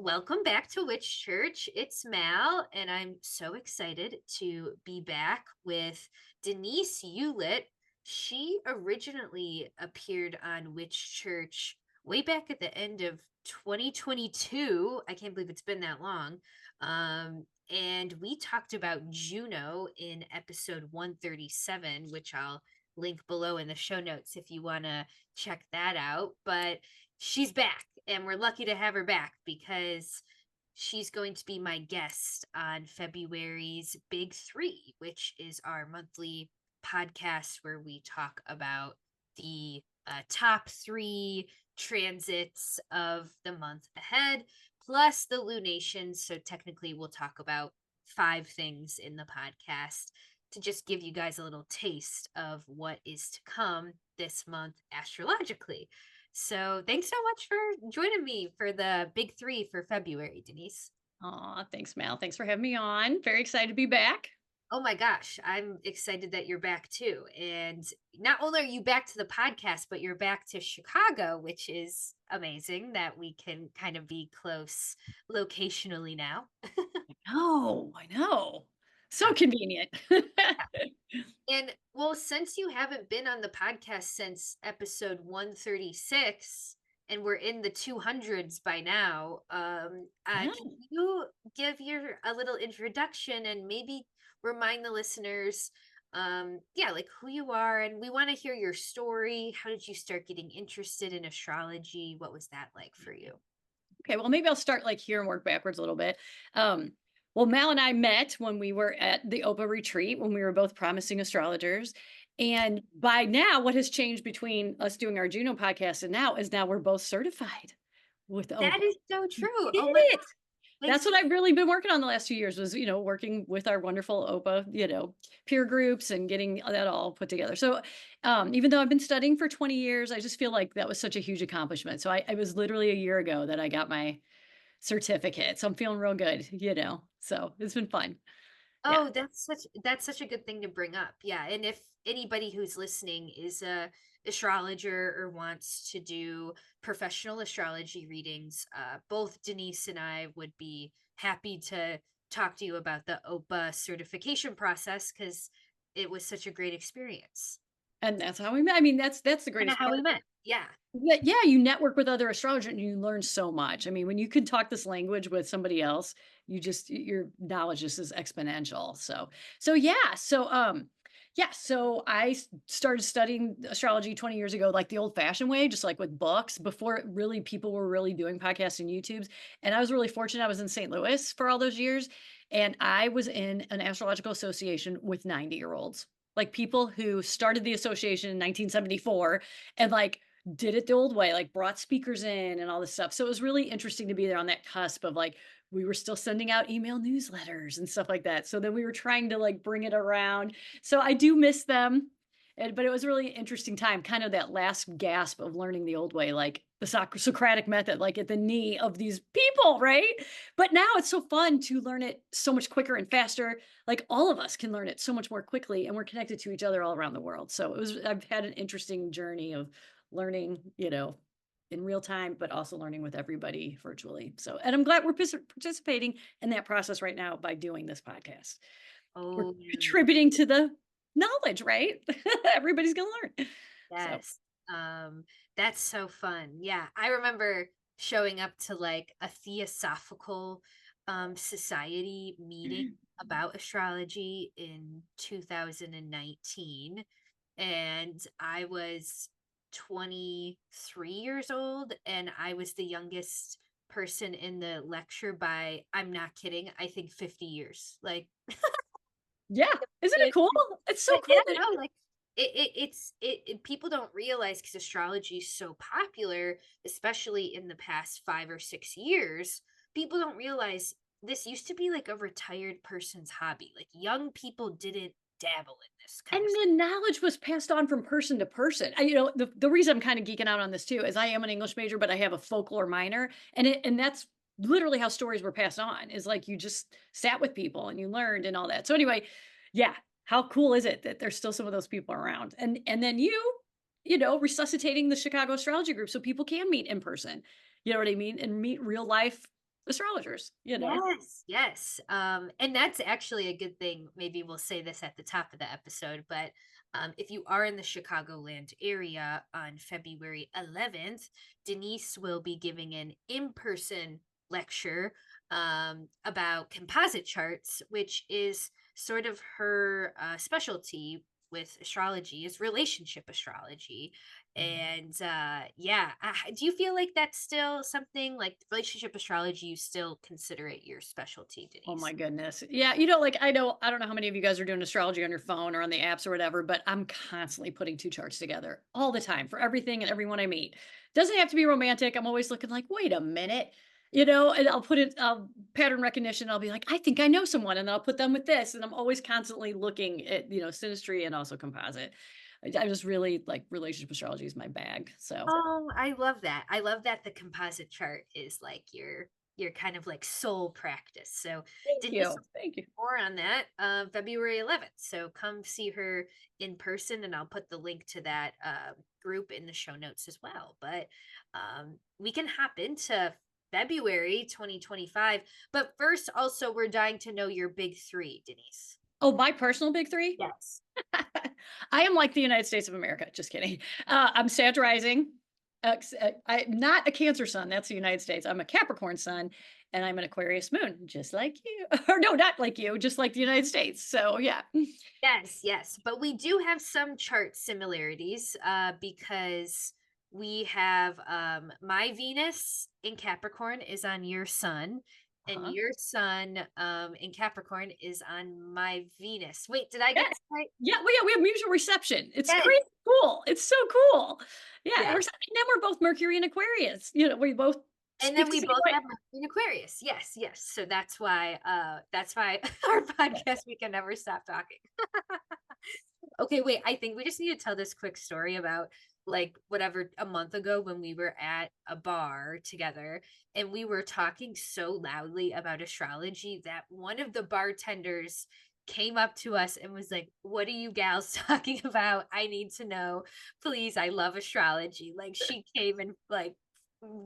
welcome back to Witch Church. It's Mal, and I'm so excited to be back with Denise Ulett. She originally appeared on Witch Church way back at the end of 2022. I can't believe it's been that long. And we talked about Juno in episode 137, which I'll link below in the show notes if you want to check that out. But she's back, and we're lucky to have her back because she's going to be my guest on February's Big Three, which is our monthly podcast where we talk about the top three transits of the month ahead, plus the lunations. So technically, we'll talk about 5 things in the podcast to just give you guys a little taste of what is to come this month astrologically. So thanks so much for joining me for the Big Three for February, Denise. Aw, thanks, Mal. Thanks for having me on. Very excited to be back. Oh my gosh, I'm excited that you're back too. And not only are you back to the podcast, but you're back to Chicago, which is amazing that we can kind of be close locationally now. I know. So convenient. And well, since you haven't been on the podcast since episode 136, and we're in the 200s by now, Yeah. can you give a little introduction and maybe remind the listeners, yeah, like who you are, and we want to hear your story. How did you start getting interested in astrology? What was that like for you? Okay, well, maybe I'll start like here and work backwards a little bit. Um, well, Mal and I met when we were at the OPA retreat when we were both promising astrologers. And by now, what has changed between us doing our Juno podcast and now we're both certified with That OPA. is so We true. did Oh my it. God. Like, That's what I've really been working on the last few years was, working with our wonderful OPA, peer groups and getting that all put together. So, even though I've been studying for 20 years, I just feel like that was such a huge accomplishment. So I was literally a year ago that I got my certificate. So I'm feeling real good. So it's been fun. Yeah. oh, that's such a good thing to bring up. Yeah, and if anybody who's listening is a astrologer or wants to do professional astrology readings, both Denise and I would be happy to talk to you about the OPA certification process because it was such a great experience. And that's how we met. I mean, that's the Kind of greatest how part. we met. Yeah. Yeah, you network with other astrologers and you learn so much. I mean, when you can talk this language with somebody else, your knowledge just is exponential. So I started studying astrology 20 years ago, like the old fashioned way, just like with books before really people were really doing podcasts and YouTubes. And I was really fortunate. I was in St. Louis for all those years. And I was in an astrological association with 90-year-olds, like people who started the association in 1974 and like did it the old way, like brought speakers in and all this stuff. So it was really interesting to be there on that cusp of like, we were still sending out email newsletters and stuff like that. So then we were trying to like bring it around. So I do miss them. But it was a really interesting time, kind of that last gasp of learning the old way, like the Socratic method, like at the knee of these people, right? But now it's so fun to learn it so much quicker and faster. Like all of us can learn it so much more quickly, and we're connected to each other all around the world. So I've had an interesting journey of learning, in real time, but also learning with everybody virtually. So, and I'm glad we're participating in that process right now by doing this podcast. We're Oh, contributing to the knowledge, right? Everybody's going to learn. So, yes. Um, that's so fun. Yeah, I remember showing up to like a theosophical society meeting about astrology in 2019, and I was 23 years old, and I was the youngest person in the lecture by, I'm not kidding, I think 50 years. Like yeah. Isn't it it, cool? It's so but cool yeah, that no, like people don't realize because astrology is so popular, especially in the past 5 or 6 years. People don't realize this used to be like a retired person's hobby. Like young people didn't dabble in this and kind of the knowledge was passed on from person to person. The reason I'm kind of geeking out on this too is I am an English major, but I have a folklore minor, and that's literally how stories were passed on. Is like you just sat with people and you learned and all that. So anyway, yeah, how cool is it that there's still some of those people around, and then resuscitating the Chicago astrology group so people can meet in person. You know what I mean, and meet real life astrologers, you know? Yes, yes. And that's actually a good thing. Maybe we'll say this at the top of the episode, but if you are in the Chicagoland area on February 11th, Denise will be giving an in-person lecture about composite charts, which is sort of her specialty with astrology, is relationship astrology. And yeah, do you feel like that's still something like relationship astrology? You still consider it your specialty, Oh my Denise? goodness. Yeah, like I don't know how many of you guys are doing astrology on your phone or on the apps or whatever, but I'm constantly putting two charts together all the time for everything and everyone I meet. Doesn't have to be romantic. I'm always looking like, wait a minute, and I'll put it pattern recognition. I'll be like, I think I know someone, and I'll put them with this. And I'm always constantly looking at, synastry and also composite. I just really like relationship astrology is my bag. So Oh, I love that. I love that the composite chart is like your kind of like soul practice. So thank Denise you. Thank you. more on that February 11th. So come see her in person, and I'll put the link to that group in the show notes as well. But we can hop into February 2025. But first, also, we're dying to know your big three, Denise. Oh, my personal big three? Yes. I am like the United States of America. Just kidding. I'm Sag rising. I'm not a Cancer sun. That's the United States. I'm a Capricorn sun, and I'm an Aquarius moon, just like you. Or no, not like you, just like the United States. So yeah. Yes, yes. But we do have some chart similarities because we have my Venus in Capricorn is on your sun, and Uh-huh. your sun in Capricorn is on my Venus. Wait, did I get Yes. that right? Yeah. Well, yeah. We have mutual reception. It's Yes. crazy cool. It's so cool. Yeah. Yes. And then we're both Mercury and Aquarius. We both And then speak the we same both way. have Mercury in Aquarius. Yes, yes. So that's why our podcast we can never stop talking. Okay, wait, I think we just need to tell this quick story about like whatever a month ago when we were at a bar together and we were talking so loudly about astrology that one of the bartenders came up to us and was like, "What are you gals talking about? I need to know. Please, I love astrology." Like she came and like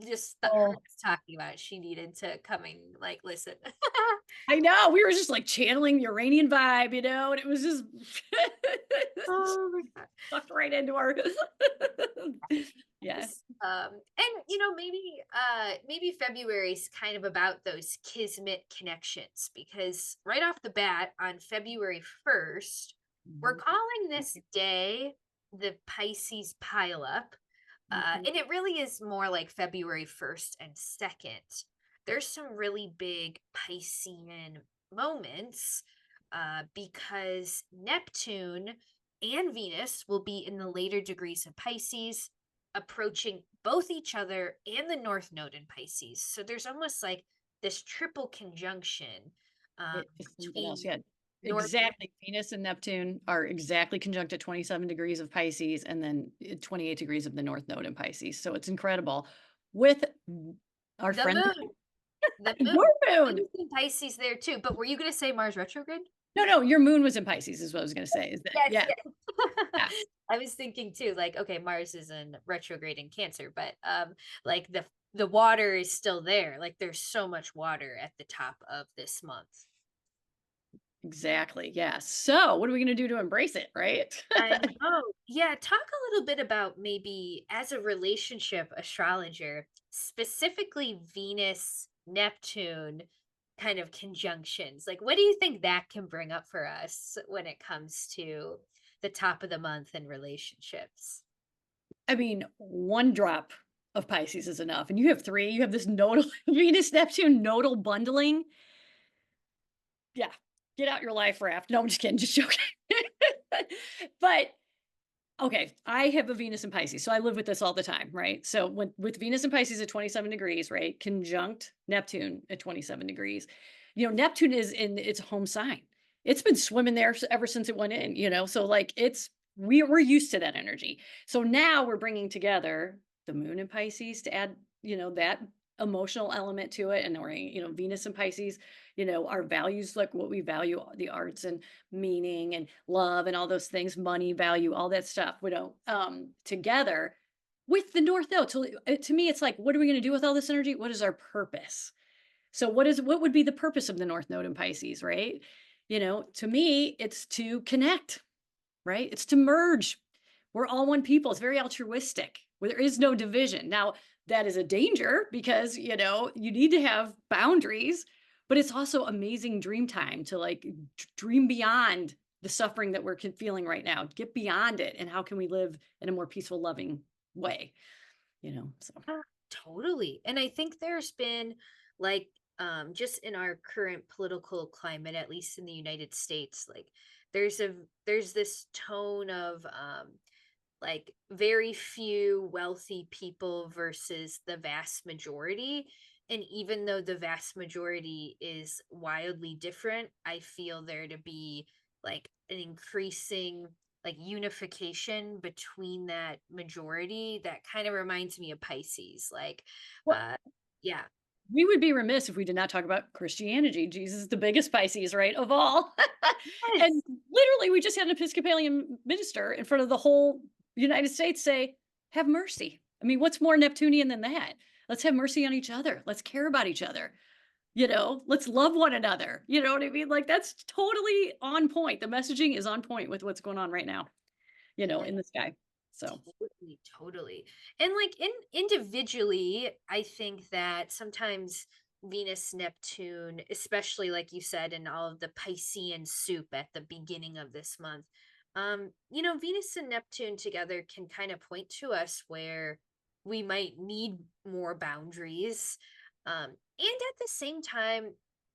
just heard Oh, us talking about it. She needed to come and like listen. I know. We were just like channeling the Uranian vibe, and it was just Oh my god. sucked right into our yeah. Yes. And maybe February is kind of about those kismet connections because right off the bat on February 1st, we're Mhm, calling this day the Pisces Pile-up. mhm. And it really is more like February 1st and 2nd. There's some really big Piscean moments because Neptune and Venus will be in the later degrees of Pisces, approaching both each other and the North Node in Pisces. So there's almost like this triple conjunction It's something else, between yeah. North. Exactly. Venus and Neptune are exactly conjunct at 27 degrees of Pisces and then 28 degrees of the North Node in Pisces. So it's incredible. With our The friend moon, the your moon. moon. Moon's in Pisces there too. But were you going to say Mars retrograde? No, no, your moon was in Pisces is what I was gonna say. Is that Yes, yeah, yes. yeah. I was thinking too, like, okay, Mars is in retrograde in Cancer, but like the water is still there. Like there's so much water at the top of this month. Exactly. Yeah. So what are we gonna do to embrace it, right? I know. Yeah, talk a little bit about maybe as a relationship astrologer, specifically Venus, Neptune kind of conjunctions. Like, what do you think that can bring up for us when it comes to the top of the month and relationships? I mean, one drop of Pisces is enough. And you have three. You have this nodal Venus Neptune nodal bundling. Yeah. Get out your life raft. No, I'm just kidding. Just joking. But okay, I have a Venus in Pisces, so I live with this all the time, right? So when with Venus and Pisces at 27 degrees, right, conjunct Neptune at 27 degrees, Neptune is in its home sign. It's been swimming there ever since it went in, so like we're used to that energy. So now we're bringing together the moon in Pisces to add, that emotional element to it, and then we're, Venus and Pisces, our values, like what we value, the arts and meaning and love and all those things, money, value, all that stuff, together with the North Node. So to me, it's like, what are we going to do with all this energy? What is our purpose? So what would be the purpose of the North Node in Pisces, right? To me, it's to connect, right? It's to merge. We're all one people. It's very altruistic, where there is no division. Now, that is a danger because, you need to have boundaries, but it's also amazing dream time to like dream beyond the suffering that we're feeling right now. Get beyond it. And how can we live in a more peaceful, loving way? So. Ah, totally. And I think there's been like just in our current political climate, at least in the United States, like there's a there's this tone of like very few wealthy people versus the vast majority. And even though the vast majority is wildly different, I feel there to be like an increasing like unification between that majority that kind of reminds me of Pisces. Like, Well, uh, yeah. we would be remiss if we did not talk about Christianity. Jesus is the biggest Pisces, right, of all. And Yes. literally, we just had an Episcopalian minister in front of the whole United States say, "Have mercy." I mean, what's more Neptunian than that? Let's have mercy on each other. Let's care about each other. Let's love one another. You know what I mean? Like, that's totally on point. The messaging is on point with what's going on right now, in the sky. So, Totally, totally. And like in individually, I think that sometimes Venus Neptune, especially like you said, in all of the Piscean soup at the beginning of this month, Venus and Neptune together can kind of point to us where we might need more boundaries. And at the same time,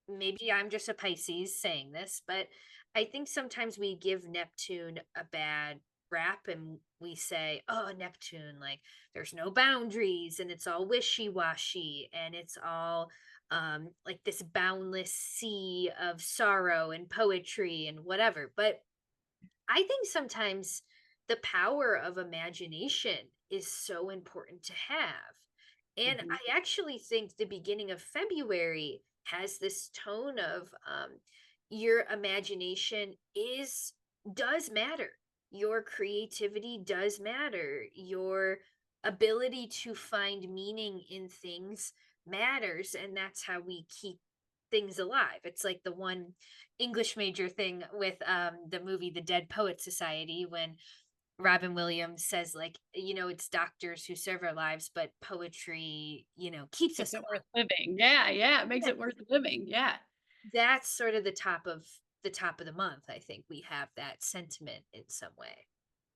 maybe I'm just a Pisces saying this, but I think sometimes we give Neptune a bad rap and we say, oh, Neptune, like there's no boundaries and it's all wishy-washy and it's all like this boundless sea of sorrow and poetry and whatever. But I think sometimes the power of imagination is so important to have. And mhm, I actually think the beginning of February has this tone of your imagination is does matter. Your creativity does matter. Your ability to find meaning in things matters. And that's how we keep things alive. It's like the one English major thing with the movie The Dead Poet Society when Robin Williams says like, it's doctors who save our lives, but poetry, keeps makes us it worth alive. living. Yeah, yeah, it makes Yeah. it worth living. Yeah. That's sort of the top of the month. I think we have that sentiment in some way.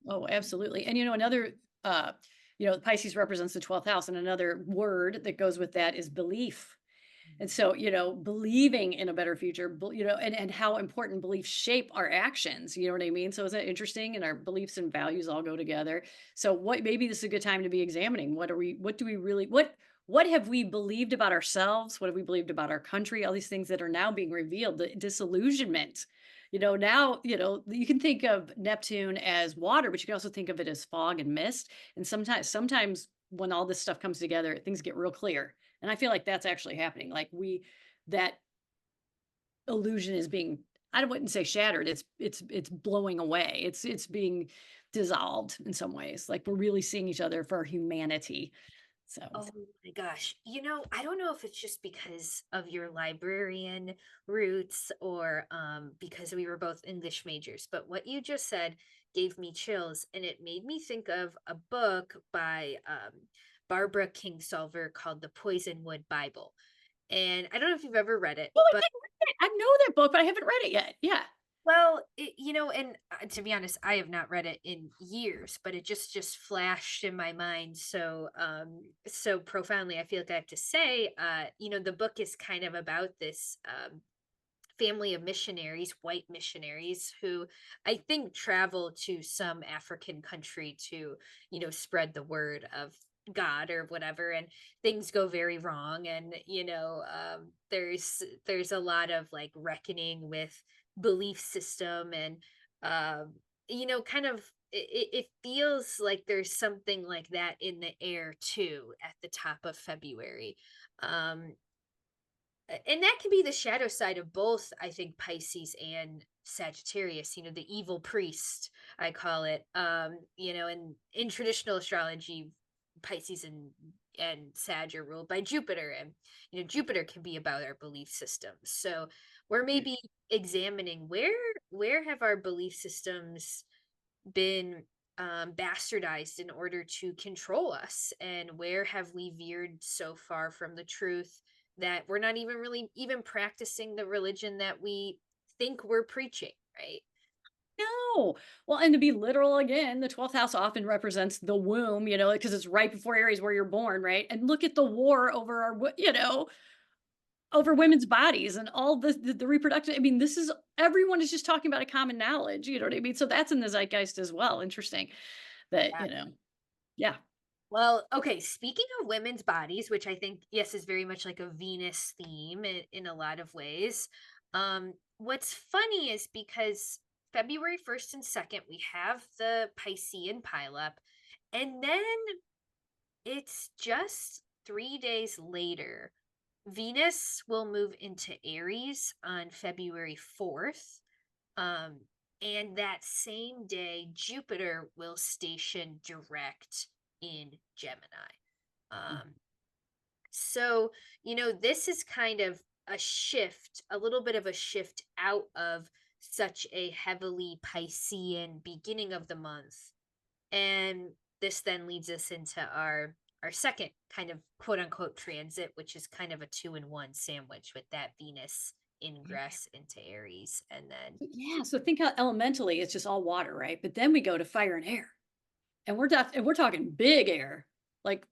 Oh, absolutely. And another Pisces represents the 12th house, and another word that goes with that is belief. And so, believing in a better future, and how important beliefs shape our actions. You know what I mean? So, is that interesting? And our beliefs and values all go together. So, maybe this is a good time to be examining what do we really, what have we believed about ourselves? What have we believed about our country? All these things that are now being revealed, the disillusionment. Now, you can think of Neptune as water, but you can also think of it as fog and mist. And sometimes when all this stuff comes together, things get real clear. And I feel like that's actually happening. Like that illusion is being, I wouldn't say shattered. It's blowing away. It's being dissolved in some ways. Like we're really seeing each other for our humanity. So Oh my gosh. I don't know if it's just because of your librarian roots or because we were both English majors, but what you just said gave me chills and it made me think of a book by Barbara Kingsolver called The Poisonwood Bible. And I don't know if you've ever read it, well, I but did read it. I know that book, but I haven't read it yet. Yeah. well, and to be honest, I have not read it in years, but it just flashed in my mind so profoundly. I feel like I have to say, the book is kind of about this family of missionaries, white missionaries who I think travel to some African country to, spread the word of God or whatever, and things go very wrong. And, there's a lot of like reckoning with belief system and, kind of it feels like there's something like that in the air too at the top of February. Um, and that can be the shadow side of both, I think, Pisces and Sagittarius, the evil priest, I call it. And in traditional astrology, Pisces and and Sag are ruled by Jupiter, and Jupiter can be about our belief systems. So we're maybe examining where have our belief systems been bastardized in order to control us, and where have we veered so far from the truth that we're not even really even practicing the religion that we think we're preaching, right? No. Well, and to be literal again, the 12th house often represents the womb, because it's right before Aries where you're born, right? And look at the war over over women's bodies and all the reproduction. I mean, this is everyone is just talking about a common knowledge, you know what I mean? So that's in the zeitgeist as well. Interesting that, yeah. Well, okay, speaking of women's bodies, which I think, yes, is very much like a Venus theme in a lot of ways. What's funny is because February 1st and 2nd, we have the Piscean Pile-up, and then it's just 3 days later. Venus will move into Aries on February 4th. Um, and that same day, Jupiter will station direct in Gemini. Um, so, this is kind of a shift, a little bit of a shift out of such a heavily Piscean beginning of the month. And this then leads us into our second kind of quote unquote transit, which is kind of a 2-in-1 sandwich with that Venus ingress into Aries. And then Yeah, so think how elementally it's just all water, right? But then we go to fire and air. And we're talking big air, like,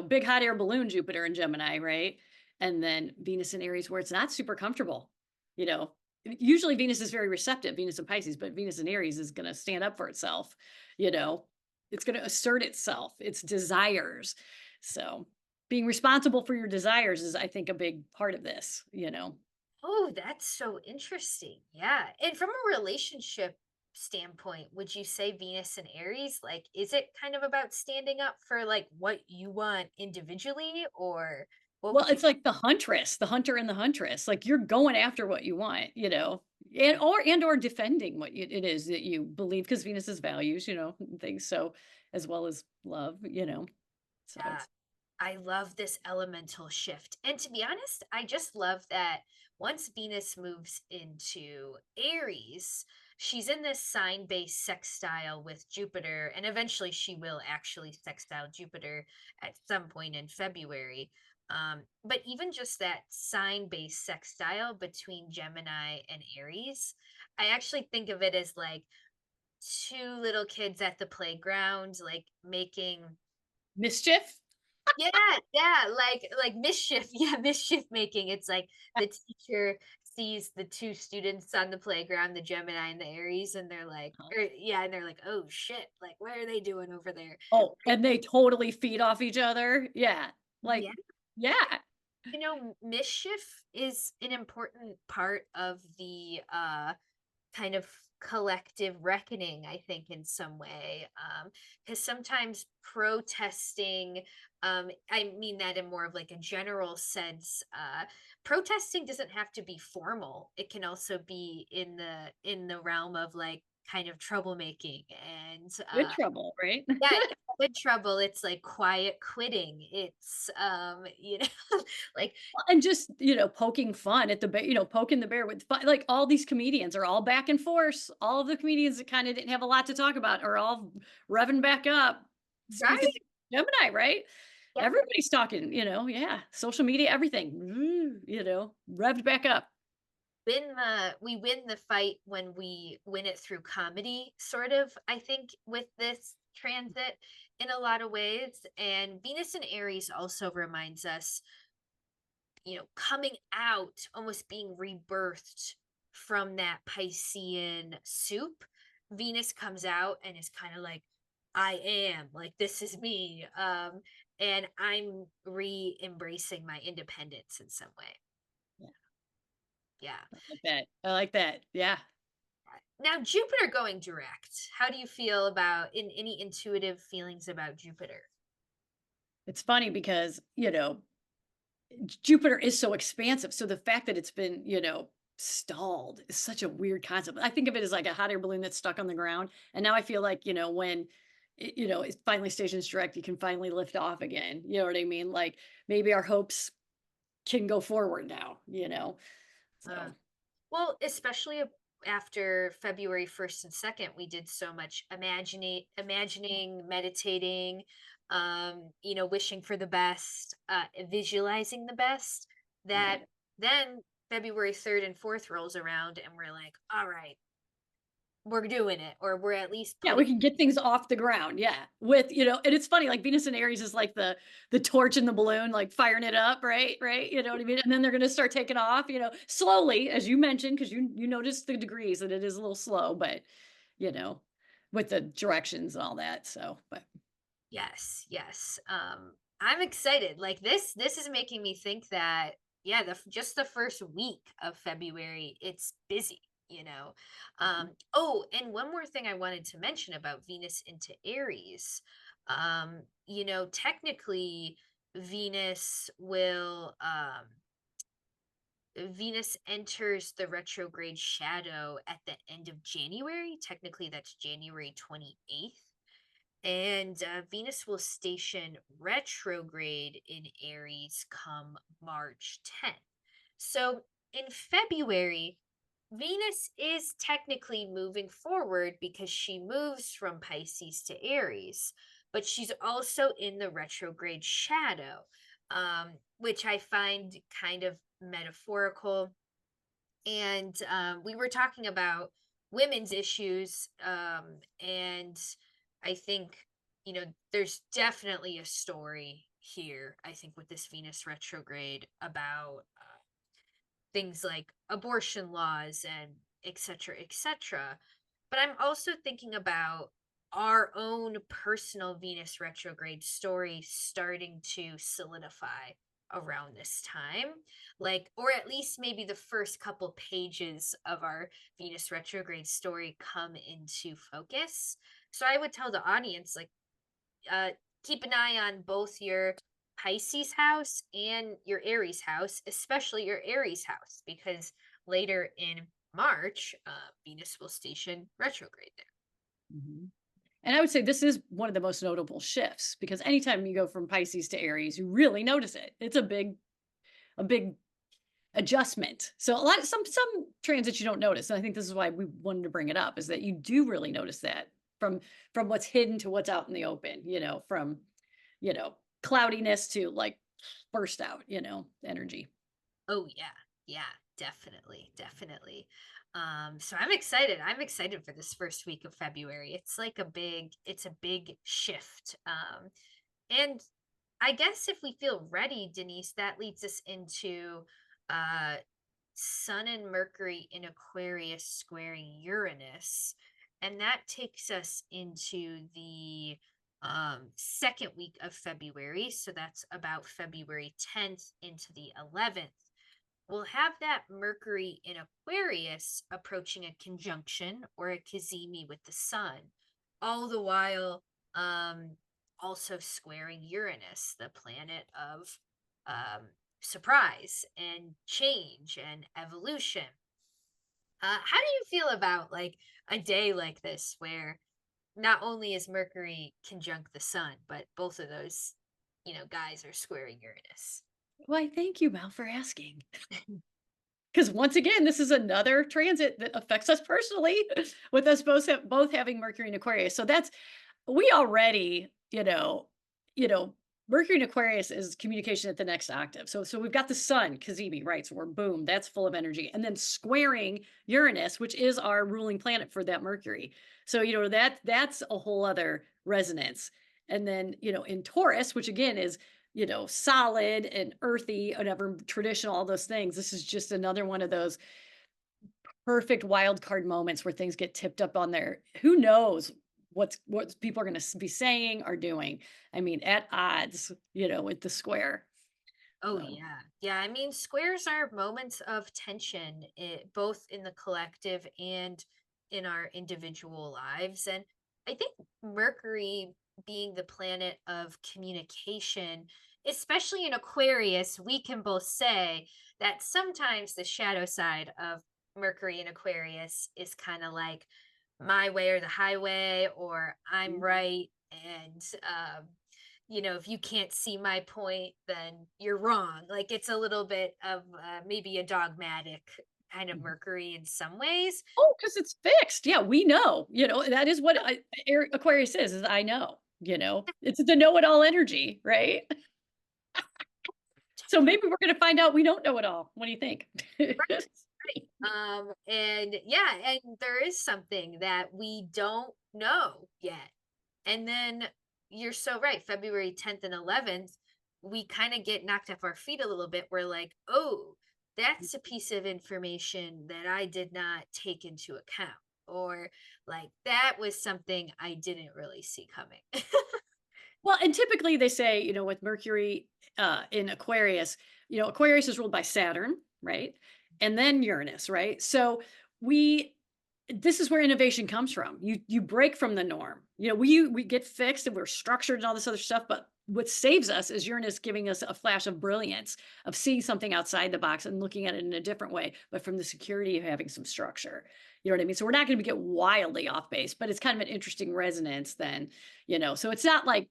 big hot air balloon Jupiter and Gemini, right? And then Venus in Aries where it's not super comfortable. You know, Usually Venus is very receptive, Venus in Pisces, but Venus in Aries is going to stand up for itself, you know. It's going to assert itself, its desires. So, being responsible for your desires is I think a big part of this. oh, that's so interesting. Yeah. And from a relationship standpoint, would you say Venus and Aries, like, is it kind of about standing up for like what you want individually, or what Well, would you? it's like the huntress, the hunter and the huntress. Like you're going after what you want, and or defending what it is that you believe because Venus is values, and things. So as well as love. So Yeah. I love this elemental shift. And to be honest, I just love that once Venus moves into Aries, she's in this sign based sextile with Jupiter, and eventually she will actually sextile Jupiter at some point in February. But even just that sign based sextile between Gemini and Aries, I actually think of it as like two little kids at the playground, like making. mischief. Yeah, yeah, like mischief, yeah, mischief making. It's like the teacher sees the two students on the playground, the Gemini and the Aries, and they're like, yeah, and they're like, oh shit, like what are they doing over there? Oh, Right? and they totally feed off each other. Yeah, like Yeah, yeah, mischief is an important part of the kind of collective reckoning, I think, in some way. Because sometimes protesting, I mean that in more of like a general sense, protesting doesn't have to be formal. It can also be in the realm of like kind of troublemaking and good trouble, right? yeah, good trouble. It's like quiet quitting. It's like And just poking fun at the bear, poking the bear with fun. Like all these comedians are all back and forth. All of the comedians that kind of didn't have a lot to talk about are all revving back up. Speaking right. of Gemini, right? Everybody's talking, yeah, social media, everything, revved back up. We win the fight when we win it through comedy, sort of, I think, with this transit in a lot of ways. And Venus and Aries also reminds us, coming out, almost being rebirthed from that Piscean soup. Venus comes out and is kind of like, I am, like, this is me. And I'm re-embracing my independence in some way. Yeah, Yeah. I like that. I like that. Yeah. Now, Jupiter going direct. How do you feel about in any intuitive feelings about Jupiter? It's funny because Jupiter is so expansive. So the fact that it's been stalled is such a weird concept. I think of it as like a hot air balloon that's stuck on the ground. And now I feel like when you know, it finally stations direct, you can finally lift off again. You know what I mean? Like maybe our hopes can go forward now, you know? Uh, So, well, especially after February 1st and 2nd, we did so much imagining, meditating, wishing for the best, visualizing the best, that right. then February 3rd and 4th rolls around and we're like, all right, we're doing it, or we're at least Yeah, putting. we can get things off the ground. Yeah. With, you know, and it's funny, like Venus and Aries is like the torch in the balloon, like firing it up, right? Right. You know what I mean? And then they're gonna start taking off, you know, slowly, as you mentioned, because you noticed the degrees that it is a little slow, but you know, with the directions and all that. So, but Yes, yes. I'm excited. Like this is making me think that yeah, just the first week of February, it's busy, you know. mhm. Oh, and one more thing I wanted to mention about Venus into Aries. Technically Venus enters the retrograde shadow at the end of January. Technically, that's January 28th. And Venus will station retrograde in Aries come March 10th. So in February, Venus is technically moving forward because she moves from Pisces to Aries, but she's also in the retrograde shadow, which I find kind of metaphorical. And we were talking about women's issues, and I think there's definitely a story here, I think, with this Venus retrograde about things like abortion laws and etc etc. But I'm also thinking about our own personal Venus retrograde story starting to solidify around this time, like, or at least maybe the first couple pages of our Venus retrograde story come into focus. So I would tell the audience, like, uh, keep an eye on both your Pisces house and your Aries house, especially your Aries house, because later in March, Venus will station retrograde there. Mhm. And I would say this is one of the most notable shifts because anytime you go from Pisces to Aries, you really notice it. It's a big adjustment. So a lot of some transits you don't notice. And I think this is why we wanted to bring it up is that you do really notice that from from what's hidden to what's out in the open, you know, from, you know, cloudiness to like burst out, you know, energy. Oh yeah, yeah, definitely, definitely. So I'm excited. I'm excited for this first week of February. It's a big shift. And I guess if we feel ready, Denise, that leads us into uh Sun and Mercury in Aquarius squaring Uranus. And that takes us into the second week of February. So that's about February 10th into the 11th. We'll have that Mercury in Aquarius approaching a conjunction or a cazimi with the Sun, all the while um, also squaring Uranus, the planet of um, surprise and change and evolution. How do you feel about like a day like this where not only is Mercury conjunct the Sun, but both of those, guys are squaring Uranus? Why, thank you, Mal, for asking. Because once again, this is another transit that affects us personally, with us both having Mercury in Aquarius. So that's we already, you know, Mercury in Aquarius is communication at the next octave. So we've got the sun, Kazibi, right? So we're boom, that's full of energy. And then squaring Uranus, which is our ruling planet for that Mercury. So, you know, that's a whole other resonance. And then, you know, in Taurus, which again is, you know, solid and earthy, whatever traditional, all those things. This is just another one of those perfect wild card moments where things get tipped up on there. Who knows what people are going to be saying or doing? I mean, at odds, you know, with the square. Oh So, yeah. Yeah, I mean squares are moments of tension, both in the collective and in our individual lives. And I think Mercury being the planet of communication, especially in Aquarius, we can both say that sometimes the shadow side of Mercury in Aquarius is kind of like my way or the highway, or I'm mhm, right. And if you can't see my point, then you're wrong. Like it's a little bit of maybe a dogmatic kind of Mhm. Mercury in some ways. Oh, because it's fixed. Yeah, we know. That is what Aquarius is I know. It's the know-it-all energy, right? So maybe we're going to find out we don't know it all. What do you think? And yeah, and there is something that we don't know yet. And then you're so right, February 10th and 11th, we kind of get knocked off our feet a little bit. We're like, oh, that's a piece of information that I did not take into account. Or like that was something I didn't really see coming. Well, and typically they say, with Mercury in Aquarius, Aquarius is ruled by Saturn, right? And then Uranus, right? So we this is where innovation comes from. You break from the norm. We get fixed and we're structured and all this other stuff, but what saves us is Uranus giving us a flash of brilliance of seeing something outside the box and looking at it in a different way, but from the security of having some structure. You know what I mean? So we're not going to get wildly off base, but it's kind of an interesting resonance then, so it's not like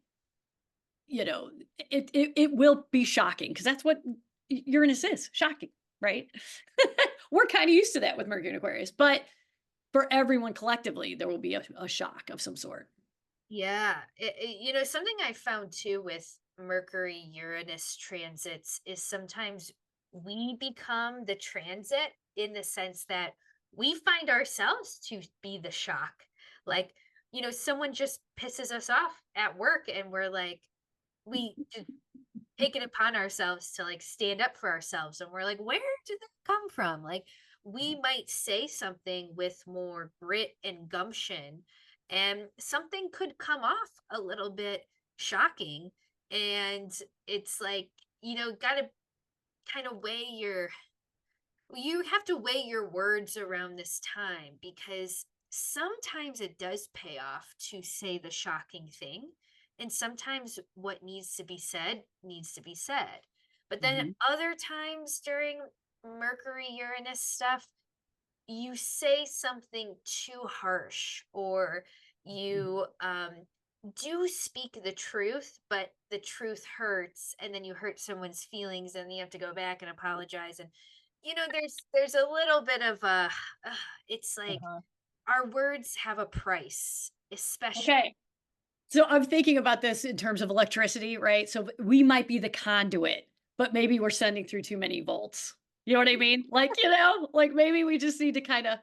you know, it will be shocking because that's what Uranus is, shocking, right? We're kind of used to that with Mercury and Aquarius, but for everyone collectively, there will be a shock of some sort. Yeah. Something I found too with Mercury Uranus transits is sometimes we become the transit in the sense that we find ourselves to be the shock. Like, someone just pisses us off at work and we're like, we just take it upon ourselves to like stand up for ourselves. And we're like, where did that come from? Like, we might say something with more grit and gumption, and something could come off a little bit shocking. And it's like, gotta kind of you have to weigh your words around this time because sometimes it does pay off to say the shocking thing. And sometimes what needs to be said needs to be said. But then Mhm, other times during Mercury Uranus stuff, you say something too harsh or mhm. you do speak the truth, but the truth hurts and then you hurt someone's feelings and you have to go back and apologize. And there's a little bit of a it's like Uh-huh. our words have a price, especially. Okay. So I'm thinking about this in terms of electricity, right? So we might be the conduit, but maybe we're sending through too many volts. You know what I mean? Like maybe we just need to kind of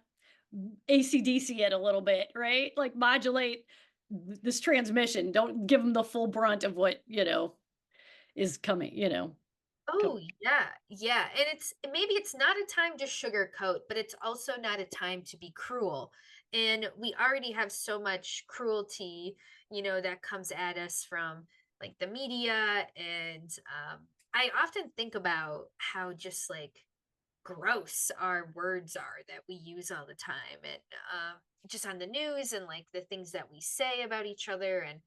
AC/DC it a little bit, right? Like modulate this transmission. Don't give them the full brunt of what, is coming. Oh, yeah, yeah, and maybe it's not a time to sugarcoat, but it's also not a time to be cruel, and we already have so much cruelty, that comes at us from, like, the media, and, I often think about how just, like, gross our words are that we use all the time, and, just on the news and, like, the things that we say about each other and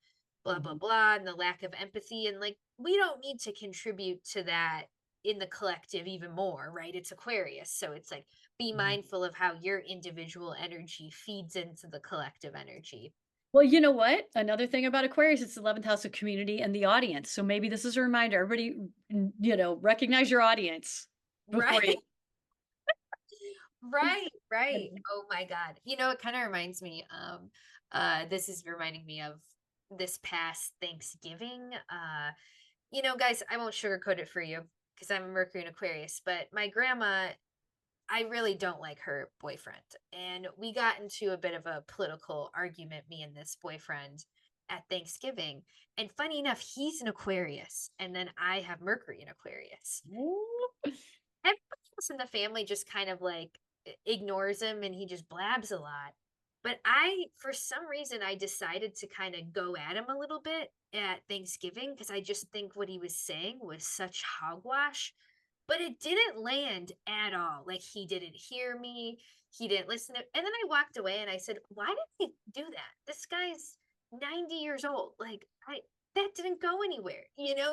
blah blah Mhm, blah and the lack of empathy and like we don't need to contribute to that in the collective even more, right? It's Aquarius, so it's like be mhm. mindful of how your individual energy feeds into the collective energy. Well, you know what? Another thing about Aquarius, it's the 11th house of community and the audience. So maybe this is a reminder. Everybody, recognize your audience before Right. you. Right. Oh my god, it kind of reminds me this is reminding me of this past Thanksgiving. Guys, I won't sugarcoat it for you because I'm a Mercury and Aquarius, but my grandma, I really don't like her boyfriend. And we got into a bit of a political argument, me and this boyfriend, at Thanksgiving. And funny enough, he's an Aquarius, and then I have Mercury in Aquarius. Ooh. Everybody else in the family just kind of like ignores him and he just blabs a lot. But for some reason, I decided to kind of go at him a little bit at Thanksgiving because I just think what he was saying was such hogwash. But it didn't land at all. Like he didn't hear me, he didn't listen to. And then I walked away and I said, "Why did he do that? This guy's 90 years old. Like I that didn't go anywhere."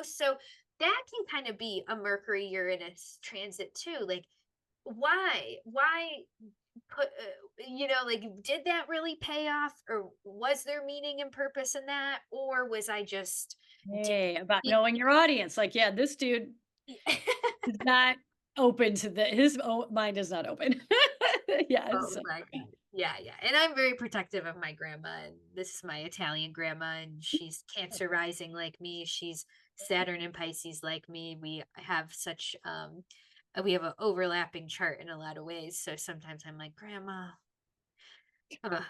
So that can kind of be a Mercury Uranus transit too. Like Why put like, did that really pay off, or was there meaning and purpose in that, or was I just Hey, about deep? knowing your audience. Like, yeah, this dude is not open to his mind is not open. Yeah, Oh so my god. Yeah, yeah. And I'm very protective of my grandma, and this is my Italian grandma, and she's Cancer rising like me. She's Saturn and Pisces like me. We have an overlapping chart in a lot of ways. So sometimes I'm like, Grandma, uh,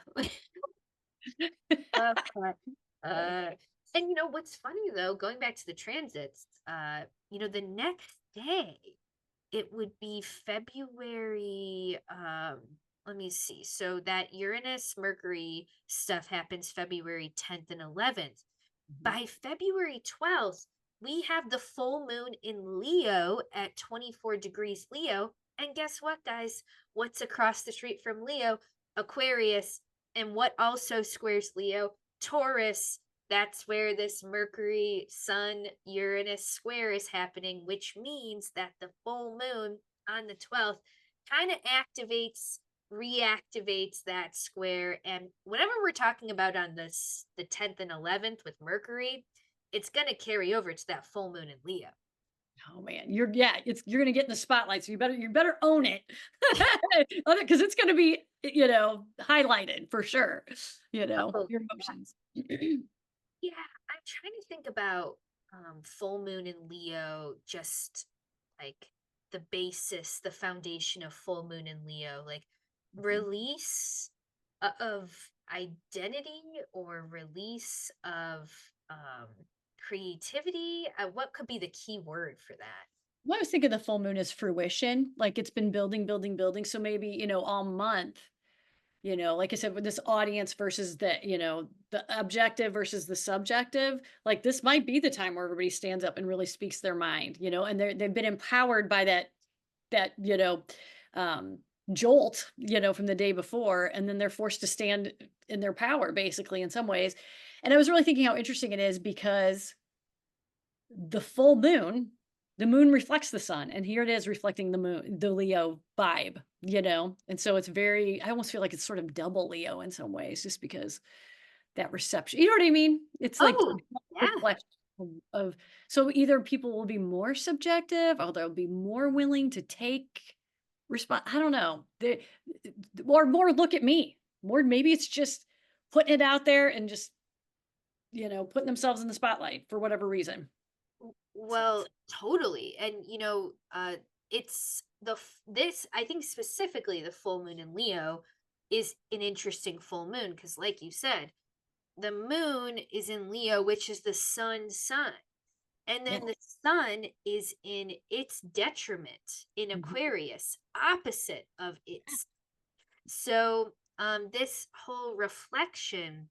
but, uh, and what's funny though, going back to the transits, the next day it would be February, let me see. So that Uranus Mercury stuff happens February 10th and 11th. Mhm. By February 12th, we have the full moon in Leo at 24 degrees Leo. And guess what, guys? What's across the street from Leo? Aquarius. And what also squares Leo? Taurus. That's where this Mercury, Sun, Uranus square is happening, which means that the full moon on the 12th kind of reactivates that square. And whatever we're talking about on the 10th and 11th with Mercury, it's going to carry over to that full moon in Leo. Oh man, you're gonna get in the spotlight, so you better own it. Because it's gonna be, highlighted for sure, Oh, your emotions. yeah. I'm trying to think about full moon in Leo, just like the basis, the foundation of full moon in Leo, like Mhm. release of identity, or release of um creativity. What could be the key word for that? Well, I was thinking the full moon is fruition, like it's been building, building, building. So maybe, all month, like I said, with this audience versus the objective versus the subjective, like this might be the time where everybody stands up and really speaks their mind, and they've been empowered by that, um, jolt, from the day before, and then they're forced to stand in their power, basically, in some ways. And I was really thinking how interesting it is because the full moon, the moon reflects the sun, and here it is reflecting the moon, the Leo vibe, and so it's very, I almost feel like it's sort of double Leo in some ways, just because that reception, you know what I mean? It's like Oh, yeah. reflection of, so either people will be more subjective, or they'll be more willing to take respond. I don't know. Or more look at me. More maybe it's just putting it out there and just, putting themselves in the spotlight for whatever reason. So, Well, totally. And it's this, I think specifically the full moon in Leo is an interesting full moon because, like you said, the moon is in Leo, which is the sun's sign. And yeah. then the sun is in its detriment in Mhm. Aquarius, opposite of its. So this whole reflection,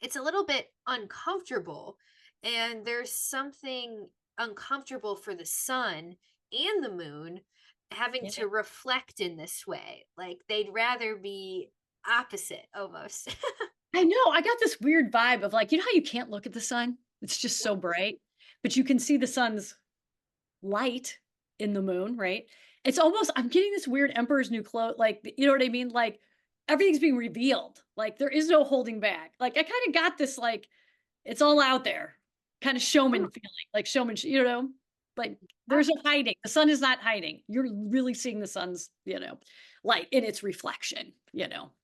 it's a little bit uncomfortable, and there's something uncomfortable for the sun and the moon having Yeah. to reflect in this way. Like they'd rather be opposite almost. I know. I got this weird vibe of like, how you can't look at the sun? It's just so bright, but you can see the sun's light in the moon, right? It's almost, I'm getting this weird Emperor's New Clothes, like, you know what I mean? Like everything's being revealed. Like there is no holding back. Like I kind of got this, like, it's all out there, kind of showman feeling, like showman, like there's no hiding. The sun is not hiding. You're really seeing the sun's, light in its reflection,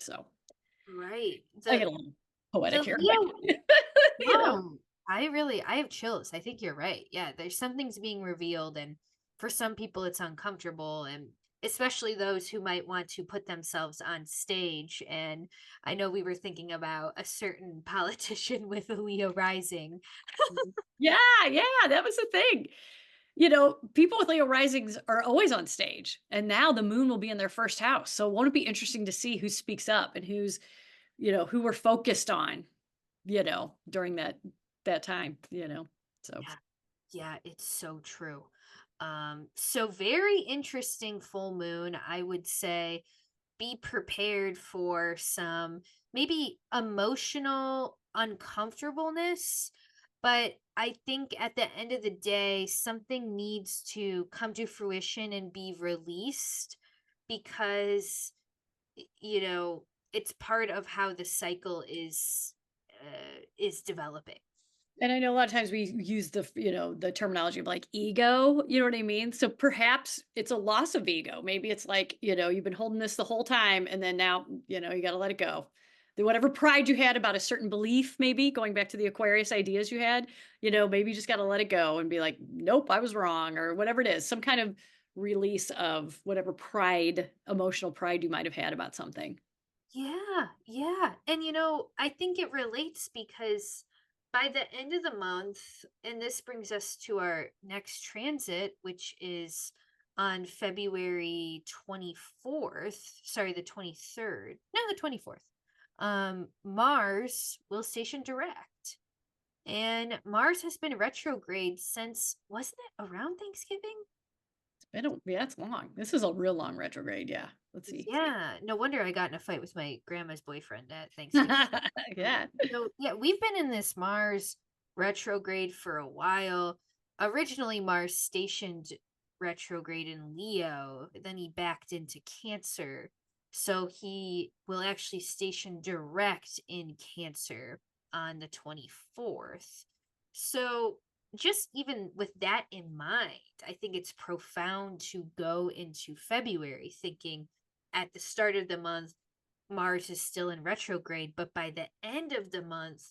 so Right. I The get a little poetic the here, but Leo. you know, No, I have chills. I think you're right. Yeah, there's some things being revealed, and for some people it's uncomfortable, and especially those who might want to put themselves on stage. And I know we were thinking about a certain politician with a Leo rising. yeah, yeah, that was the thing. People with Leo risings are always on stage, and now the moon will be in their first house. So won't it be interesting to see who speaks up and who we're focused on, during that time, So Yeah. Yeah, it's so true. So very interesting full moon, I would say. Be prepared for some maybe emotional uncomfortableness, but I think at the end of the day something needs to come to fruition and be released, because you know, it's part of how the cycle is developing. And I know a lot of times we use the terminology of like ego, you know what I mean? So perhaps it's a loss of ego. Maybe it's like, you've been holding this the whole time and then now, you got to let it go. The whatever pride you had about a certain belief, maybe going back to the Aquarius ideas you had, maybe you just got to let it go and be like, nope, I was wrong or whatever it is. Some kind of release of whatever pride, emotional pride you might have had about something. Yeah, yeah. And I think it relates because by the end of the month, and this brings us to our next transit, which is on February 24th, sorry, the 23rd. No, the 24th. Mars will station direct. And Mars has been retrograde since, wasn't it around Thanksgiving? Yeah, it's long. This is a real long retrograde. Yeah. Let's see. Yeah, no wonder I got in a fight with my grandma's boyfriend at Thanksgiving. Yeah. So yeah, we've been in this Mars retrograde for a while. Originally, Mars stationed retrograde in Leo, then he backed into Cancer. So he will actually station direct in Cancer on the 24th. So just even with that in mind, I think it's profound to go into February thinking at the start of the month, Mars is still in retrograde, but by the end of the month,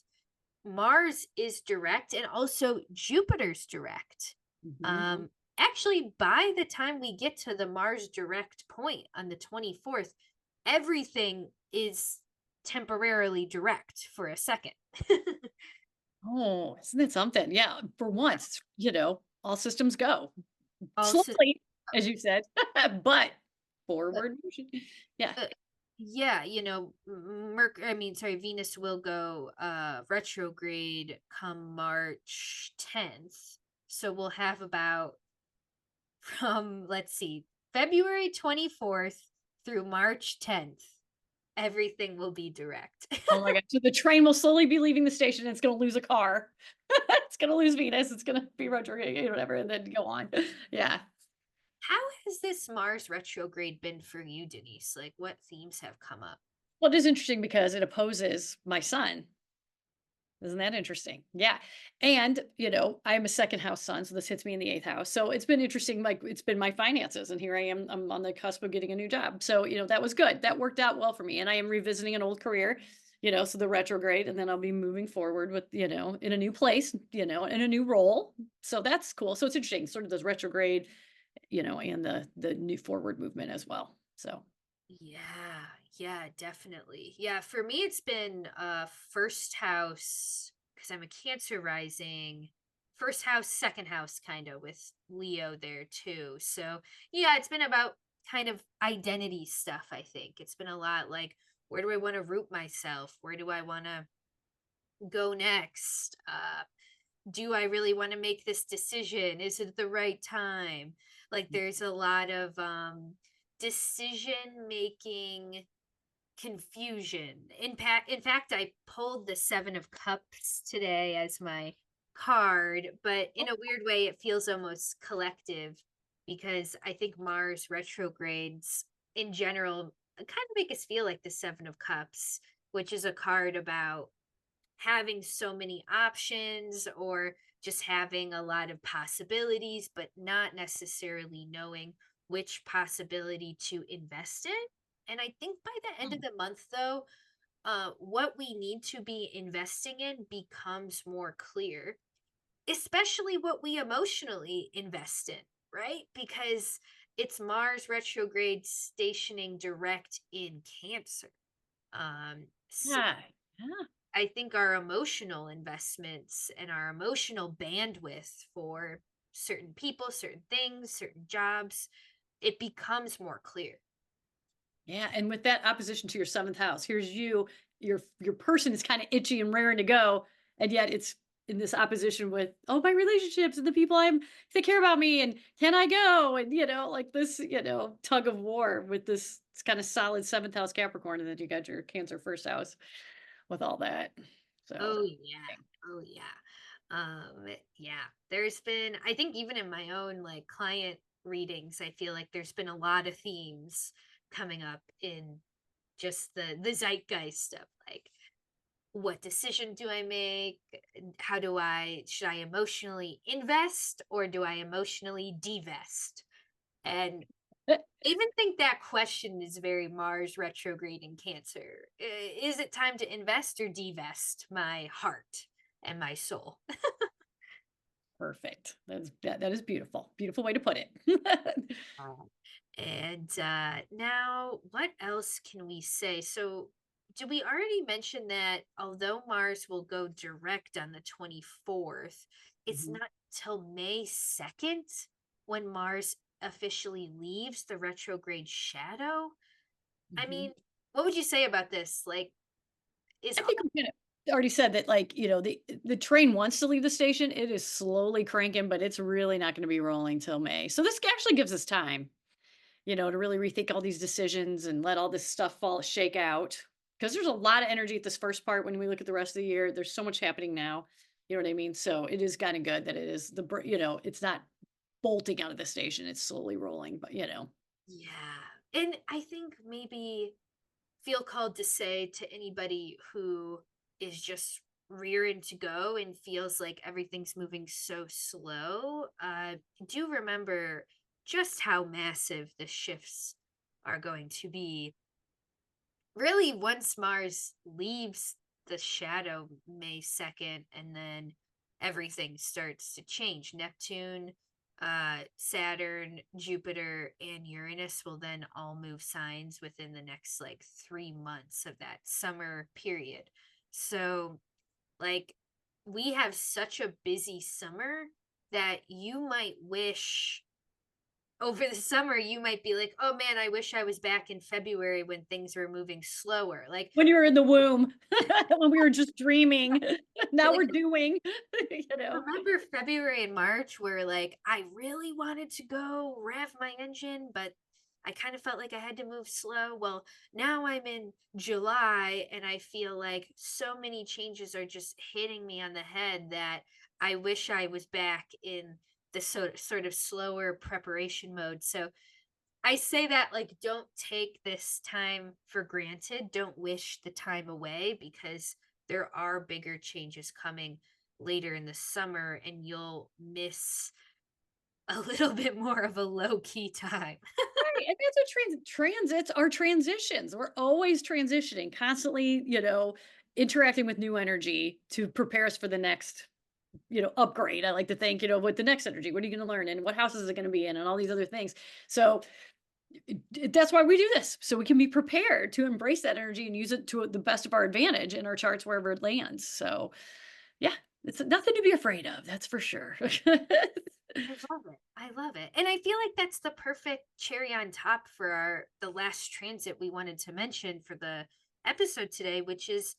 Mars is direct and also Jupiter's direct. Mhm. Actually, by the time we get to the Mars direct point on the 24th, everything is temporarily direct for a second. Oh, isn't it something? Yeah. For once, all systems go Also, slowly, as you said, but uh, forward motion. Yeah. uh, yeah, I mean, sorry, Venus will go retrograde come March 10th. So we'll have about from, let's see, February 24th through March 10th, everything will be direct. Oh my god. So the train will slowly be leaving the station and it's gonna lose a car. It's gonna lose Venus. It's gonna be retrograde, whatever, and then go on. Yeah. How has this Mars retrograde been for you, Denise? Like, what themes have come up? Well, it is interesting because it opposes my sun. Isn't that interesting? Yeah. And, I'm a second house sun, so this hits me in the eighth house. So it's been interesting. Like it's been my finances. And here I am, I'm on the cusp of getting a new job. So, that was good. That worked out well for me. And I am revisiting an old career, so the retrograde, and then I'll be moving forward with, in a new place, in a new role. So that's cool. So it's interesting, sort of this retrograde, and the new forward movement as well. So Yeah, yeah, definitely. Yeah, for me it's been first house because I'm a Cancer rising. First house, second house kind of with Leo there too. So, yeah, it's been about kind of identity stuff, I think. It's been a lot like where do I want to root myself? Where do I want to go next? Do I really want to make this decision? Is it the right time? Like there's a lot of decision making confusion. In fact, I pulled the 7 of Cups today as my card, but in a weird way it feels almost collective because I think Mars retrogrades in general kind of make us feel like the 7 of Cups, which is a card about having so many options or just having a lot of possibilities, but not necessarily knowing which possibility to invest in. And I think by the end of the month, though, what we need to be investing in becomes more clear, especially what we emotionally invest in, right? Because it's Mars retrograde stationing direct in Cancer. So yeah. Yeah. I think our emotional investments and our emotional bandwidth for certain people, certain things, certain jobs, it becomes more clear. Yeah, and with that opposition to your seventh house, here's your person is kind of itchy and raring to go, and yet it's in this opposition with my relationships and the people they care about me and can I go and like this tug of war with this kind of solid seventh house Capricorn, and then you got your Cancer first house with all that. So Oh yeah. Oh yeah. Yeah. There's been I think even in my own like client readings, I feel like there's been a lot of themes coming up in just the zeitgeist of like, what decision do I make? How do I should I emotionally invest or do I emotionally divest? And I even think that question is very Mars retrograde in Cancer. Is it time to invest or divest my heart and my soul? Perfect. That is beautiful. Beautiful way to put it. Um, and now, what else can we say? So, did we already mention that although Mars will go direct on the 24th, it's Mhm, not till May 2nd when Mars officially leaves the retrograde shadow? I mhm. mean, what would you say about this? Like, is I think we kind of already said that, like, the train wants to leave the station. It is slowly cranking, but it's really not going to be rolling till May. So this actually gives us time, to really rethink all these decisions and let all this stuff fall shake out. Because there's a lot of energy at this first part when we look at the rest of the year. There's so much happening now. You know what I mean? So it is kind of good that it is it's not bolting out of the station. It's slowly rolling, but yeah. And I think maybe feel called to say to anybody who is just rearing to go and feels like everything's moving so slow, do remember just how massive the shifts are going to be. Really, once Mars leaves the shadow May 2nd, and then everything starts to change. Neptune, Saturn, Jupiter, and Uranus will then all move signs within the next like 3 months of that summer period. So, like, we have such a busy summer that you might wish over the summer, you might be like, "Oh man, I wish I was back in February when things were moving slower." when you were in the womb, when we were just dreaming, now Like, we're doing, you know. remember February and March where like I really wanted to go rev my engine, but I kind of felt like I had to move slow. Well, now I'm in July and I feel like so many changes are just hitting me on the head that I wish I was back in the sort of slower preparation mode. So I say that like don't take this time for granted. Don't wish the time away because there are bigger changes coming later in the summer and you'll miss a little bit more of a low key time. Right, and that's what transits are transitions. We're always transitioning, constantly, interacting with new energy to prepare us for the next, upgrade. I like to think, with the next energy, what are you going to learn and what houses is it going to be in and all these other things. So that's why we do this. So we can be prepared to embrace that energy and use it to the best of our advantage in our charts wherever it lands. So yeah, it's nothing to be afraid of. That's for sure. I love it. I love it. And I feel like that's the perfect cherry on top for the last transit we wanted to mention for the episode today, which is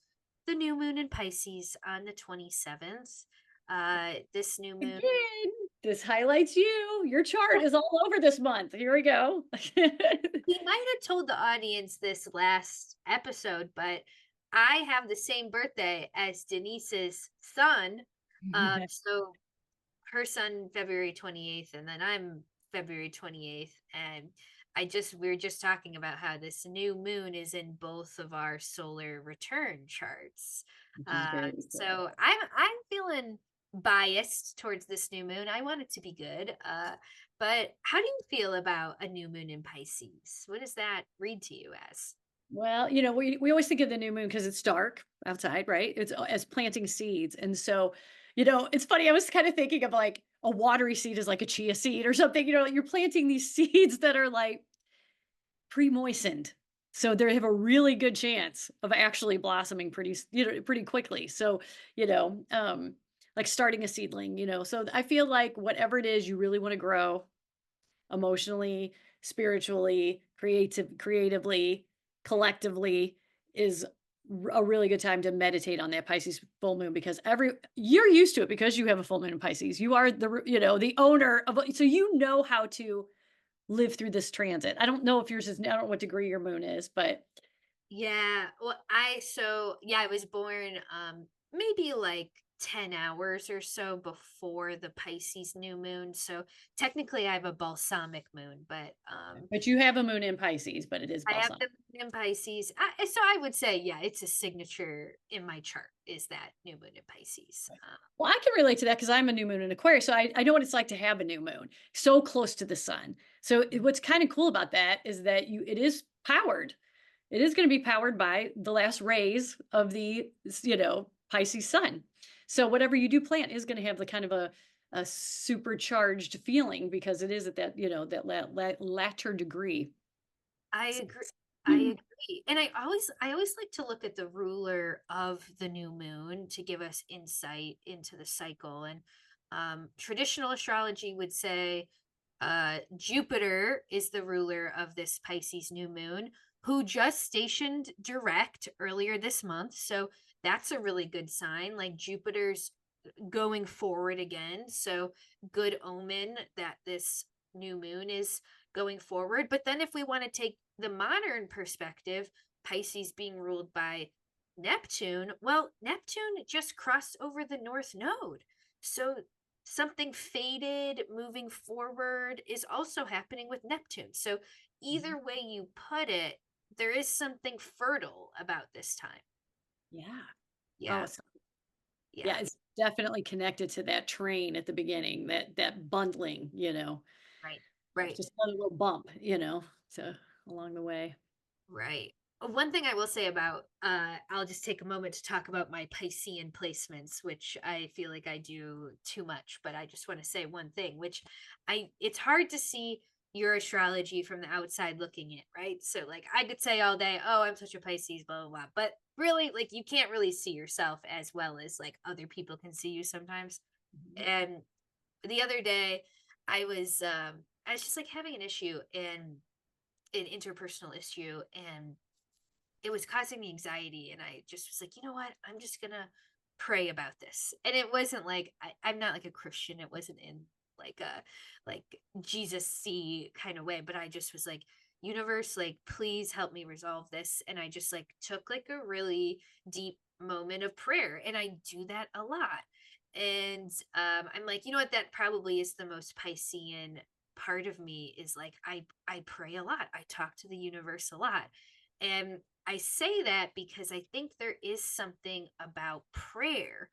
the new moon in Pisces on the 27th. This new moon. Again, this highlights you. Your chart is all over this month. Here we go. We might have told the audience this last episode, but I have the same birthday as Denise's son. So her son February 28th, and then I'm February 28th. And we were just talking about how this new moon is in both of our solar return charts. Which is very So cool. I'm feeling biased towards this new moon. I want it to be good. But how do you feel about a new moon in Pisces? What does that read to you as? Well, we always think of the new moon because it's dark outside, right? It's as planting seeds. And so, it's funny. I was kind of thinking of like a watery seed is like a chia seed or something. You're planting these seeds that are like pre-moistened. So they have a really good chance of actually blossoming pretty quickly. So, like starting a seedling, So I feel like whatever it is you really want to grow emotionally, spiritually, creatively, collectively is a really good time to meditate on that Pisces full moon because you're used to it because you have a full moon in Pisces. You are the owner of so how to live through this transit. I don't know if yours is I don't know what degree your moon is, but Yeah, well, I was born maybe like 10 hours or so before the Pisces new moon. So technically I have a balsamic moon, but But you have a moon in Pisces, but it is I have balsam. the moon in Pisces. So I would say, yeah, it's a signature in my chart is that new moon in Pisces. Well, I can relate to that because I'm a new moon in Aquarius, so I know what it's like to have a new moon so close to the sun. So what's kind of cool about that is that it is powered. It is going to be powered by the last rays of the Pisces sun. So whatever you do plant is going to have the kind of a supercharged feeling because it is at that that latter degree. I So agree. I agree. And I always like to look at the ruler of the new moon to give us insight into the cycle. And traditional astrology would say Jupiter is the ruler of this Pisces new moon, who just stationed direct earlier this month. So that's a really good sign. Like Jupiter's going forward again. So good omen that this new moon is going forward. But then if we want to take the modern perspective, Pisces being ruled by Neptune, well, Neptune just crossed over the North Node. So something faded moving forward is also happening with Neptune. So either way you put it, there is something fertile about this time. yeah. Oh, Yeah. yeah, Yeah. it's definitely connected to that train at the beginning, that bundling, Right. Right. just a little bump, so along the way. Right. One thing I will say about I'll just take a moment to talk about my Piscean placements, which I feel like I do too much, but I just want to say one thing, which it's hard to see your astrology from the outside looking in, right? So like I could say all day, oh, I'm such a Pisces, blah blah blah. But really, like you can't really see yourself as well as like other people can see you sometimes. Mhm. And the other day I was just like having an issue and an interpersonal issue, and it was causing me anxiety, and I just was like, you know what, I'm just gonna pray about this. And it wasn't like I'm not like a Christian, it wasn't in like a like Jesus see kind of way, but I just was like, universe, like please help me resolve this. And I just like took like a really deep moment of prayer, and I do that a lot. And I'm like, you know what, that probably is the most Piscean part of me, is like I pray a lot, I talk to the universe a lot. And I say that because I think there is something about prayer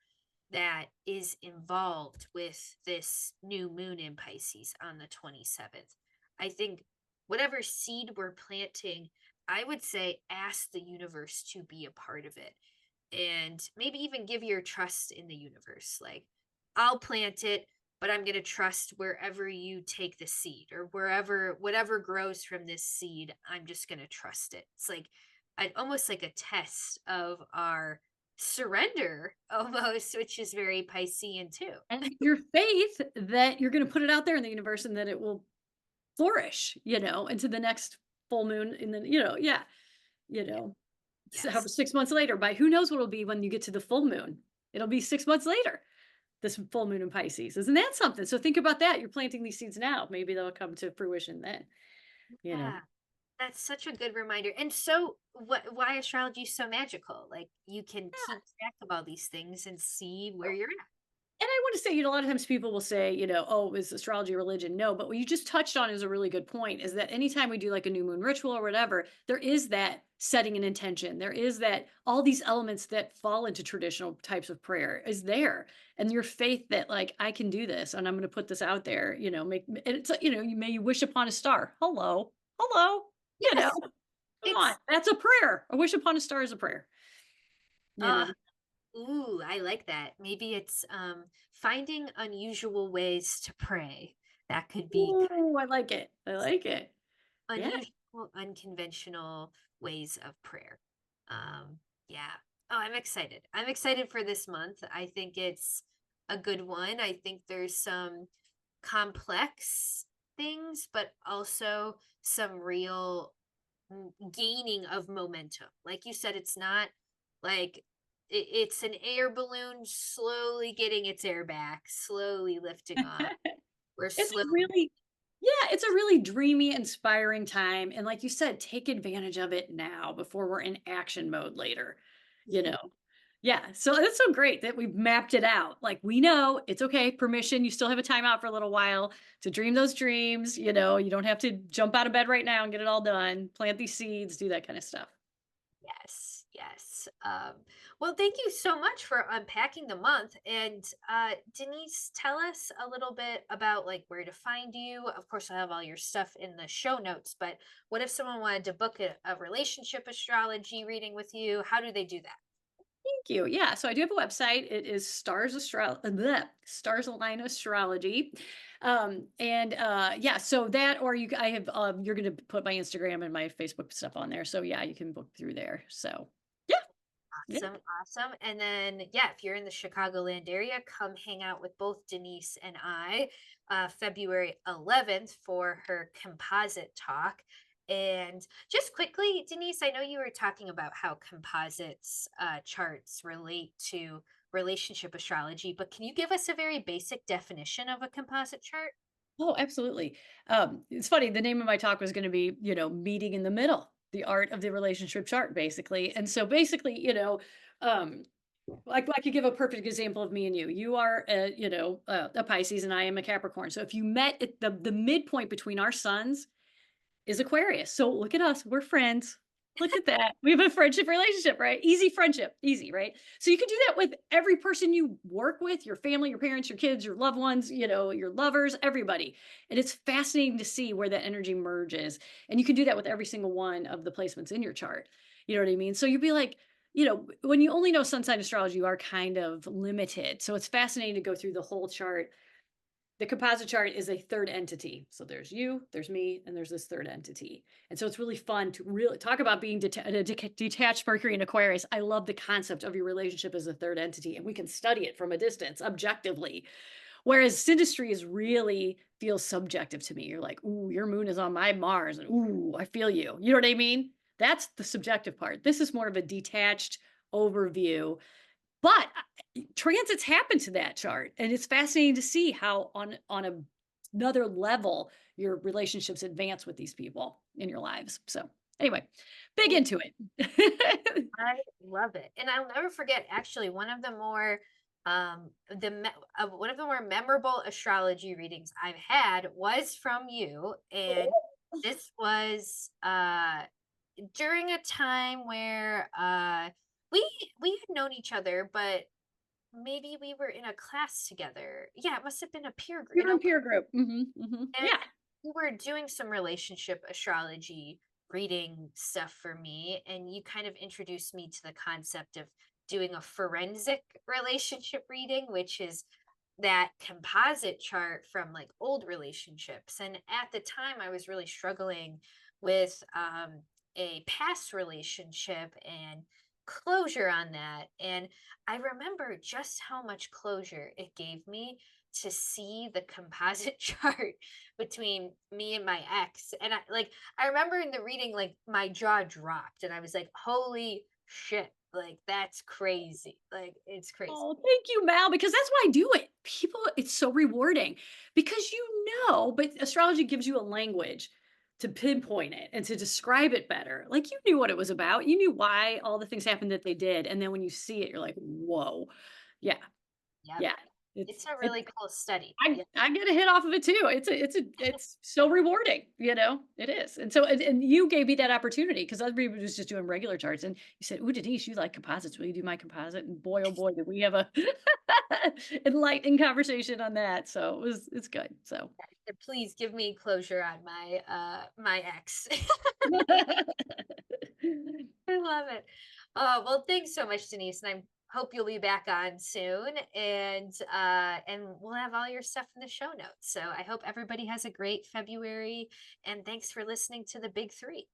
that is involved with this new moon in Pisces on the 27th. I think whatever seed we're planting, I would say ask the universe to be a part of it, and maybe even give your trust in the universe. Like, I'll plant it, but I'm going to trust wherever you take the seed, or wherever, whatever grows from this seed, I'm just going to trust it. It's like almost like a test of our surrender almost, which is very Piscean too. And your faith that you're going to put it out there in the universe and that it will flourish, into the next full moon, and then yeah, you know, so Yes. 6 months later, by who knows what it'll be when you get to the full moon. It'll be 6 months later. This full moon in Pisces. Isn't that something? So think about that. You're planting these seeds now. Maybe they'll come to fruition then, you know. Yeah. That's such a good reminder. And so why astrology is so magical? Like you can keep track of all these things and see where you're at. And I want to say, a lot of times people will say, oh, is astrology a religion? No, but what you just touched on is a really good point, is that anytime we do like a new moon ritual or whatever, there is that setting an intention. There is that all these elements that fall into traditional types of prayer is there. And your faith that like, I can do this and I'm going to put this out there, make, and it's, you may wish upon a star. Hello, hello, Yes. come on. It's That's a prayer. A wish upon a star is a prayer, you know. uh ooh, I like that. Maybe it's finding unusual ways to pray. That could be Ooh, I like it. I like it. Yeah. unusual, unconventional ways of prayer. Yeah. Oh, I'm excited. I'm excited for this month. I think it's a good one. I think there's some complex things, but also some real gaining of momentum. Like you said, it's not like it's an air balloon slowly getting its air back, slowly lifting off. We're It's slow. really Yeah, it's a really dreamy, inspiring time, and like you said, take advantage of it now before we're in action mode later, you know? Yeah, so that's so great that we've mapped it out. Like, we know it's okay, permission, you still have a timeout for a little while to dream those dreams, you don't have to jump out of bed right now and get it all done, plant these seeds, do that kind of stuff. Yes, yes. Well, thank you so much for unpacking the month. And Denise, tell us a little bit about like where to find you. Of course, I have all your stuff in the show notes, but what if someone wanted to book a relationship astrology reading with you? How do they do that? Thank you. Yeah, so I do have a website. It is Stars Align Astrology. And yeah, so that or I have you're gonna put my Instagram and my Facebook stuff on there. So yeah, you can book through there. So yeah, yeah. Awesome, awesome. And then, yeah, if you're in the Chicagoland area, come hang out with both Denise and I February 11th for her composite talk. And just quickly, Denise, I know you were talking about how composites charts relate to relationship astrology, but can you give us a very basic definition of a composite chart? Oh, absolutely. It's funny, the name of my talk was gonna be, meeting in the middle, the art of the relationship chart, basically. And so basically, um, like I could give a perfect example of me and you. You are a Pisces and I am a Capricorn. So if you met at the midpoint between our suns is Aquarius. So look at us, we're friends. Look at that. We have a friendship relationship, right? Easy friendship, easy, right? So you can do that with every person you work with, your family, your parents, your kids, your loved ones, your lovers, everybody. And it's fascinating to see where that energy merges. And you can do that with every single one of the placements in your chart. You know what I mean? So you'd be like, when you only know sun sign astrology, you are kind of limited. So it's fascinating to go through the whole chart. The composite chart is a third entity. So there's you, there's me, and there's this third entity. And so it's really fun to really talk about being detached Mercury and Aquarius. I love the concept of your relationship as a third entity, and we can study it from a distance objectively. Whereas synastry is really feels subjective to me. You're like, ooh, your moon is on my Mars, and ooh, I feel you. You know what I mean? That's the subjective part. This is more of a detached overview, but transits happen to that chart, and it's fascinating to see how another level your relationships advance with these people in your lives. So anyway, big into it. I love it. And I'll never forget actually one of the more one of the more memorable astrology readings I've had was from you, and this was during a time where we we had known each other, but maybe we were in a class together. Yeah, it must have been a peer group, You're in peer group. and Yeah. you were doing some relationship astrology reading stuff for me, and you kind of introduced me to the concept of doing a forensic relationship reading, which is that composite chart from like old relationships. And at the time, I was really struggling with a past relationship and closure on that. And I remember just how much closure it gave me to see the composite chart between me and my ex. And I remember in the reading, like my jaw dropped and I was like, holy shit, like that's crazy. Like it's crazy. Oh, thank you, Mal, because that's why I do it. People, it's so rewarding because but astrology gives you a language to pinpoint it and to describe it better. Like you knew what it was about. You knew why all the things happened that they did. And then when you see it, you're like, whoa. Yeah. Yep. Yeah. It's a It's really cool study. I Yeah. I get a hit off of it too. It's so rewarding, it is. And so and you gave me that opportunity because everybody was just doing regular charts, and you said, "Ooh, Denise, you like composites. Will you do my composite?" And boy, oh boy, did we have a enlightening conversation on that. So it's good. So And please give me closure on my ex. I love it. Oh, well, thanks so much, Denise, and I hope you'll be back on soon. And we'll have all your stuff in the show notes. So I hope everybody has a great February, and thanks for listening to the Big Three.